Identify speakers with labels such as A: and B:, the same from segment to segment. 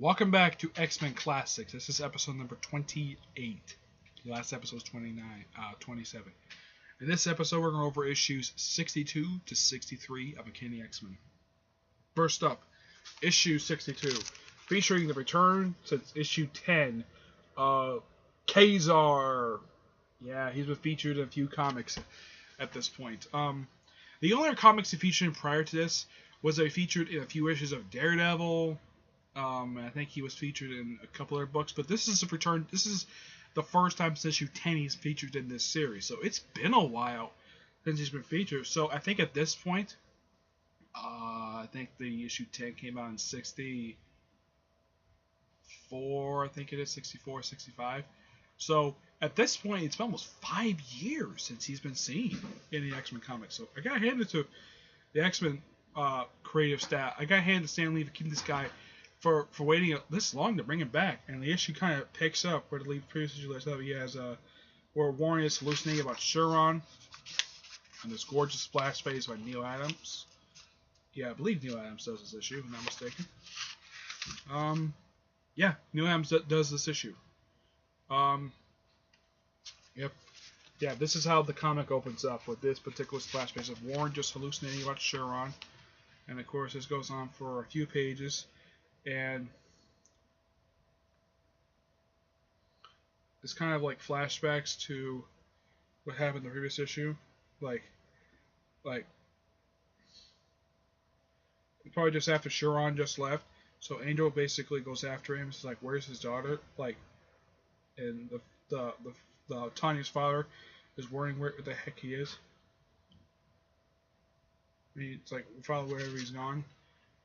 A: Welcome back to X Men Classics. This is episode number 28. The last episode was 27. In this episode, we're going over issues 62 to 63 of Uncanny X Men. First up, issue 62, featuring the return since issue 10 of Kazar. Yeah, he's been featured in a few comics at this point. The only comics he featured in prior to this was that he featured in a few issues of Daredevil. I think he was featured in a couple other books, but this is a return. This is the first time since issue 10 he's featured in this series. So it's been a while since he's been featured. So I think at this point, I think the issue 10 came out in 64. I think it is 64, 65. So at this point, it's been almost 5 years since he's been seen in the X Men comics. So I got handed to the X Men creative staff. I got handed to Stan Lee to keep this guy for waiting this long to bring him back. And the issue kind of picks up where the lead previous issue left off. He has where Warren is hallucinating about Chiron and this gorgeous splash page by Neil Adams. Yeah, I believe Neil Adams does this issue, if I'm not mistaken. Yeah, Neil Adams does this issue. Yep. Yeah, this is how the comic opens up with this particular splash page of Warren just hallucinating about Chiron. And of course, this goes on for a few pages. And it's kind of like flashbacks to what happened in the previous issue. Like probably just after Chiron just left. So Angel basically goes after him. It's like, where's his daughter? Like, and the Tanya's father is wondering where the heck he is. It's like, follow wherever he's gone.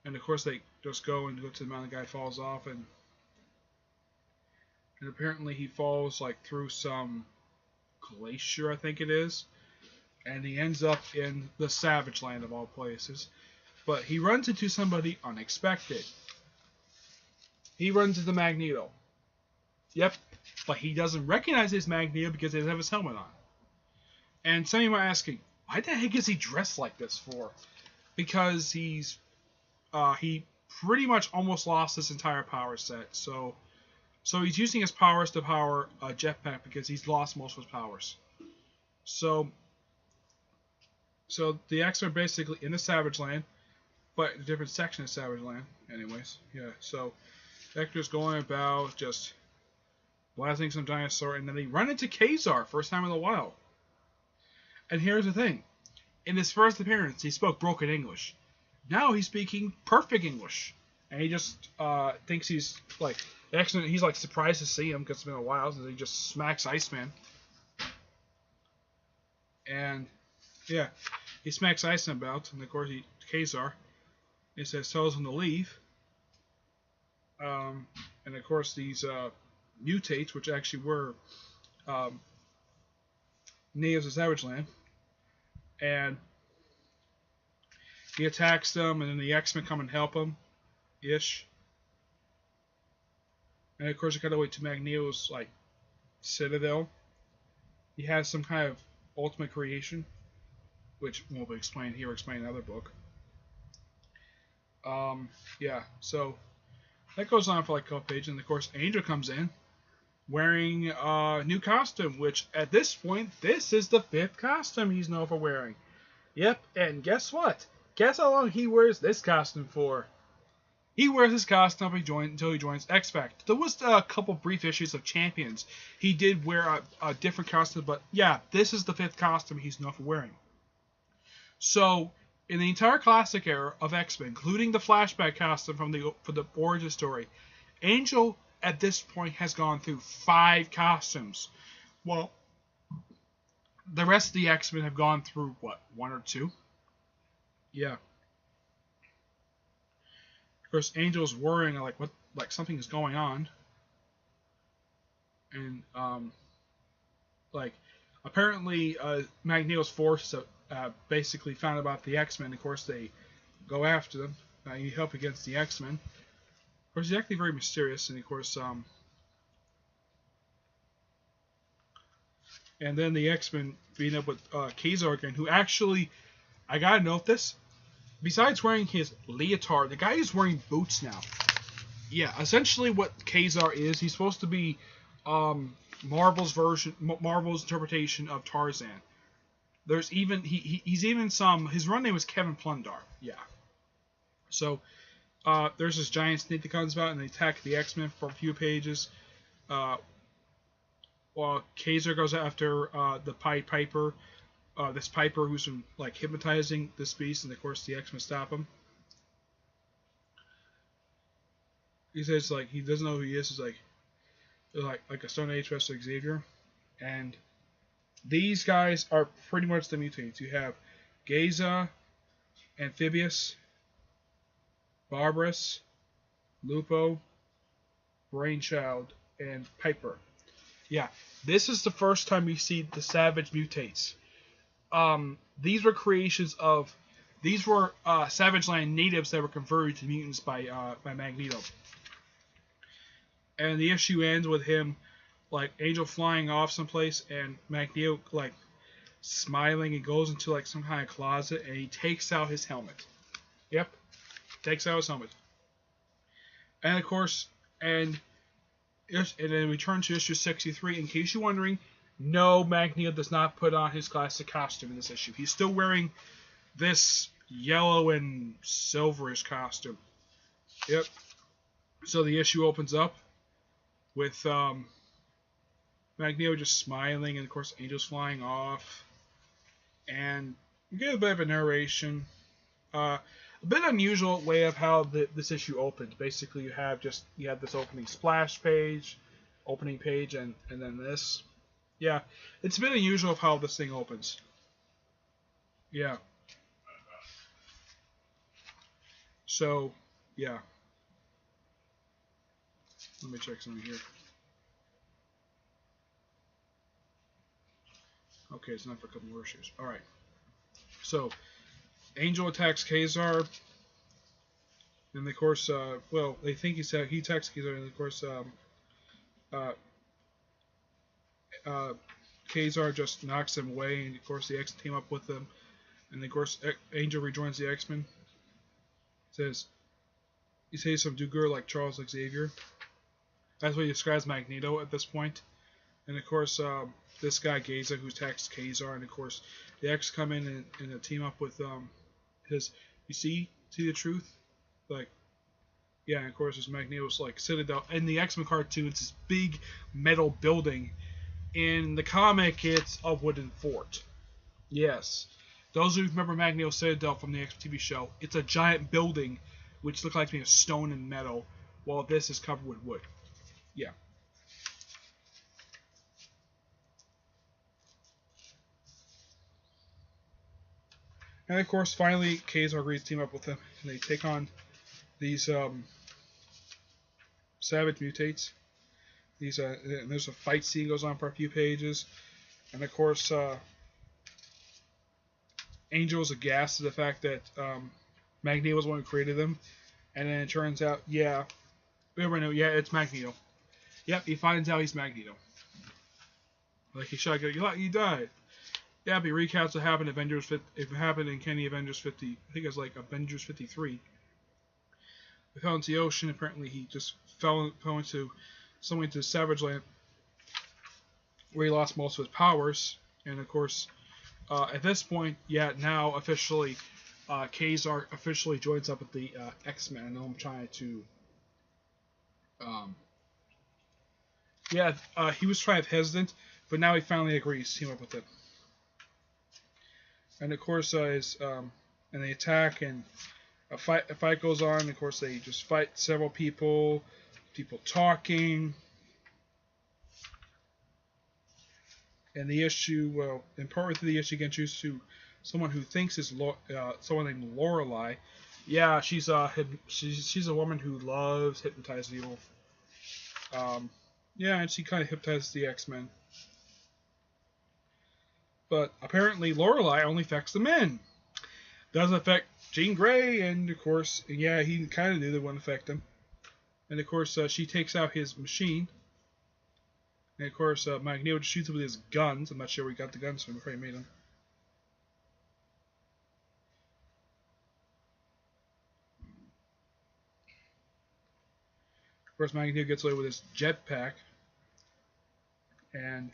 A: And of course they just go to the mountain. The guy falls off, and apparently he falls like through some glacier, I think it is, and he ends up in the Savage Land of all places. But he runs into somebody unexpected. He runs into Magneto. Yep, but he doesn't recognize his Magneto because he doesn't have his helmet on. And some of you are asking, why the heck is he dressed like this for? Because he pretty much almost lost his entire power set. So he's using his powers to power a jetpack because he's lost most of his powers. So the X-Men are basically in the Savage Land, but a different section of Savage Land. Anyways, yeah. So Hector's going about just blasting some dinosaur, and then they run into Kazar, first time in a while. And here's the thing. In his first appearance, he spoke broken English. Now he's speaking perfect English. And he just thinks he's like, he's like surprised to see him because it's been a while since he just smacks Iceman. And yeah, he smacks Iceman about, and of course Kazar, he says, tells him to leave. And of course these mutates, which actually were natives of Savage Land, and he attacks them, and then the X-Men come and help him, ish. And of course, you gotta wait to Magneto's like citadel. He has some kind of ultimate creation, which won't be explained here. Explained in another book. Yeah. So that goes on for like a couple pages, and of course, Angel comes in wearing a new costume, which at this point, this is the 5th costume he's known for wearing. Yep. And guess what? Guess how long he wears this costume for? He wears this costume until he joins X-Factor. There was a couple brief issues of Champions. He did wear a different costume, but yeah, this is the 5th costume he's known for wearing. So, in the entire classic era of X-Men, including the flashback costume for the origin story, Angel at this point has gone through 5 costumes. Well, the rest of the X-Men have gone through, what, 1 or 2? Yeah. Of course, Angel's worrying like something is going on, and apparently Magneto's force basically found about the X-Men. Of course, they go after them. They need help against the X-Men. Of course, he's actually very mysterious, and of course, and then the X-Men beat up with Kazar again, who actually, I gotta note this. Besides wearing his leotard, the guy is wearing boots now. Yeah, essentially what Kazar is, he's supposed to be Marvel's interpretation of Tarzan. There's even he's even some. His run name was Kevin Plundar. Yeah. So there's this giant snake that comes out and they attack the X Men for a few pages. Uh, while Kazar goes after the Pied Piper, this Piper who's been like hypnotizing this beast, and of course the X Men stop him. He says like he doesn't know who he is. He's like a Stone Age Professor Xavier, and these guys are pretty much the mutants. You have Gaza, Amphibious, Barbarous, Lupo, Brainchild, and Piper. Yeah, this is the first time we see the Savage mutates. These were creations of Savage Land natives that were converted to mutants by Magneto. And the issue ends with him, like Angel flying off someplace, and Magneto like smiling and goes into like some kind of closet, and he takes out his helmet. Yep, takes out his helmet. And of course, and then we turn to issue 63. In case you're wondering, no, Magneto does not put on his classic costume in this issue. He's still wearing this yellow and silverish costume. Yep. So the issue opens up with Magneto just smiling, and of course Angel's flying off, and you get a bit of a narration. A bit unusual way of how this issue opens. Basically, you have this opening splash page, opening page, and then this. Yeah, it's a bit unusual of how this thing opens. Yeah. So, yeah. Let me check something here. Okay, it's not for a couple more issues. Alright. So, Angel attacks Kazar. And of course, well, they think he attacks Kazar, and of course, Kazar just knocks him away, and of course the X team up with him. And of course, Angel rejoins the X-Men. He says some do-gooder like Charles Xavier. That's what he describes Magneto at this point. And of course, this guy Gaza who attacks Kazar, and of course the X come in and team up with his. You see the truth, like, yeah. And of course, there's Magneto's like Citadel in the X-Men cartoon. It's this big metal building. In the comic, it's a wooden fort. Yes, those who remember Magneto's Citadel from the X-Men TV show, it's a giant building which looks like to be a stone and metal, while this is covered with wood. Yeah. And of course, finally, Kazar agrees to team up with him, and they take on these Savage mutates. And there's a fight scene goes on for a few pages, and of course, Angel is aghast at the fact that Magneto was the one who created them, and then it turns out, yeah, it's Magneto. Yep, he finds out he's Magneto. Like he shot, you died. Yeah, but he recaps what happened in It happened in Uncanny Avengers 50. I think it was like Avengers 53. He fell into the ocean. Apparently, he just fell into Savage Land, where he lost most of his powers. And of course, at this point, now officially, Kazar officially joins up with the X-Men. I know I'm trying to. He was trying to hesitant, but now he finally agrees to team up with it. And of course, and they attack, and a fight goes on. And of course, they just fight several people talking. And the issue, in part through the issue, gets introduced to someone who thinks is someone named Lorelei. Yeah, she's a woman who loves hypnotizing people. And she kind of hypnotizes the X-Men. But apparently Lorelei only affects the men. Doesn't affect Jean Grey, and of course, he kind of knew that wouldn't affect him. And of course, she takes out his machine. And of course, Magneto shoots him with his guns. I'm not sure where he got the guns from. I'm afraid he made them. course, Magneto gets away with his jetpack, and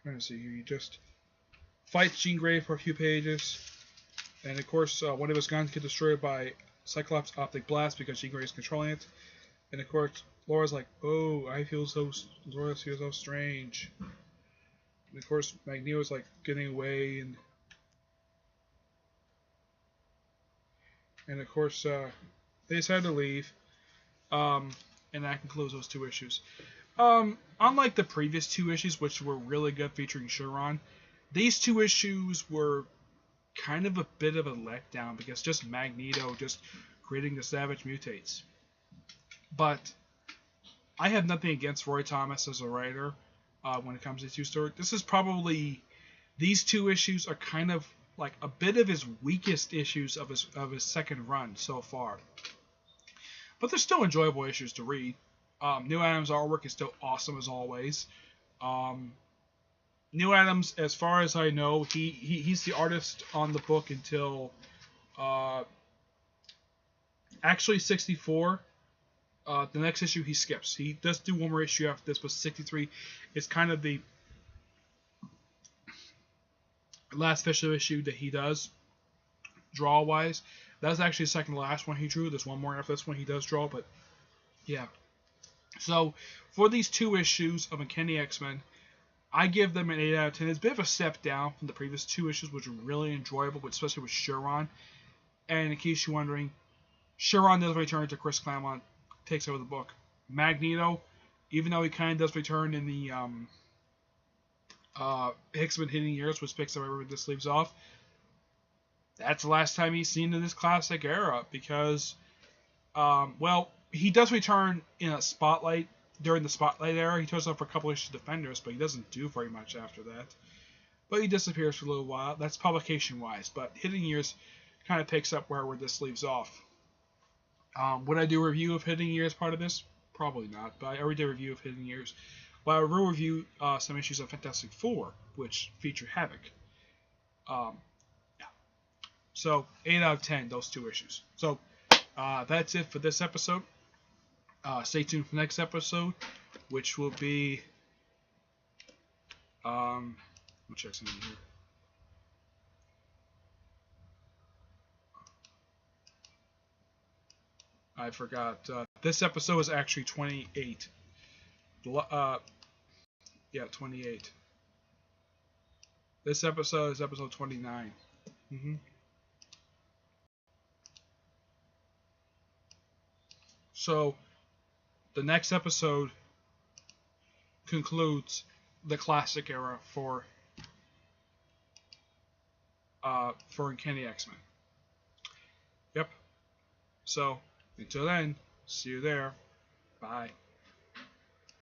A: trying to see here, he just fights Jean Grey for a few pages, and of course, one of his guns gets destroyed by Cyclops' optic blast because Jean Grey is controlling it, and of course, Laura's like, "Oh, Laura feels so strange," and of course, Magneto's like getting away, and of course, they decide to leave, and that concludes those two issues. Unlike the previous two issues, which were really good featuring Chiron, these two issues were kind of a bit of a letdown because just Magneto just creating the Savage Mutates. But I have nothing against Roy Thomas as a writer when it comes to two stories. This is probably, these two issues are kind of like a bit of his weakest issues of his second run so far. But they're still enjoyable issues to read. Neil Adams' artwork is still awesome as always. Neil Adams, as far as I know, he's the artist on the book until actually 64. The next issue he skips. He does do one more issue after this, but 63 is kind of the last official issue that he does draw wise. That's actually the second to last one he drew. There's one more after this one he does draw, but yeah. So for these two issues of Uncanny X Men, I give them an 8 out of 10. It's a bit of a step down from the previous two issues, which were really enjoyable, but especially with Chiron. And in case you're wondering, Chiron does return to Chris Claremont, takes over the book. Magneto, even though he kind of does return in the Hickman Hidden Years, which picks up where this leaves off, that's the last time he's seen in this classic era because, well, he does return in a Spotlight. During the Spotlight era, he turns up for a couple issues of Defenders, but he doesn't do very much after that. But he disappears for a little while. That's publication-wise, but Hidden Years kind of picks up where this leaves off. Would I do a review of Hidden Years part of this? Probably not, but I already did a review of Hidden Years. But I will review some issues of Fantastic Four, which feature Havoc. Yeah. So, 8 out of 10, those two issues. So, that's it for this episode. Stay tuned for the next episode, which will be... let me check something here. I forgot. This episode is actually 28. Yeah, 28. This episode is episode 29. So, the next episode concludes the classic era for Uncanny X Men. Yep. So, until then, see you there. Bye.